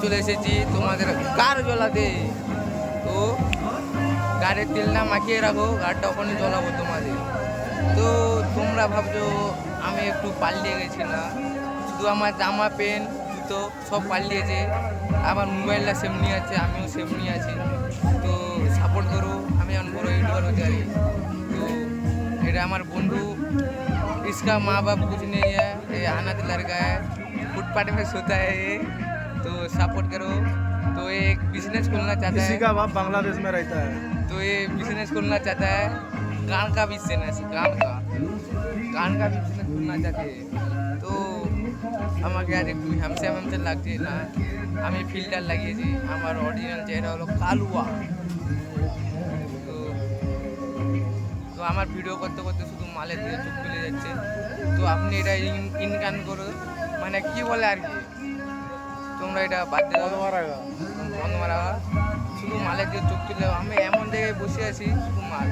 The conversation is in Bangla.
চলে এসেছি তোমাদের কার জ্বলাতে। তো গাড়ির তেলটা মাখিয়ে রাখো, গাড়িটা ওখানে জ্বলাবো তোমাদের। তো তোমরা ভাবছো আমি একটু পাল্টিয়ে গেছি না, শুধু আমার জামা প্যান্ট জুতো সব পাল্টিয়েছে, আবার মোবাইলটা সেমনি আছে, আমিও সেমনি আছি। তো সাপোর্ট করো, আমি এখন বড় ইউটিউবার হতে পারি। তো এটা আমার বন্ধু, इसका माँ बाप कुछ नहीं है, ये अनाथ लड़का है, फुटपाथ में सोता है ये। तो सपोर्ट करो। तो ये एक बिजनेस खोलना चाहता किसी है, का बाप बांग्लादेश में रहता है। तो ये बिजनेस खोलना चाहता है, कान का बिजनेस, कान का बिजनेस खोलना चाहते हैं। तो আমাকে আর একটু হ্যামসে লাগছে না, আমি ফিল্টার লাগিয়েছি, আমার অরিজিনাল চেহারা হলো কালুয়া। তো তো আমার ভিডিও করতে করতে শুধু মালের দিকে চোখ তুলে যাচ্ছে। তো আপনি এটা ইনকাম করো, মানে কি বলে আর কি, তোমরা এটা বাদ দিয়ে দাও, বন্ধ মারা, শুধু মালের দিকে চোখ তুলে। আমি এমন জায়গায় বসে আছি, শুধু মাল।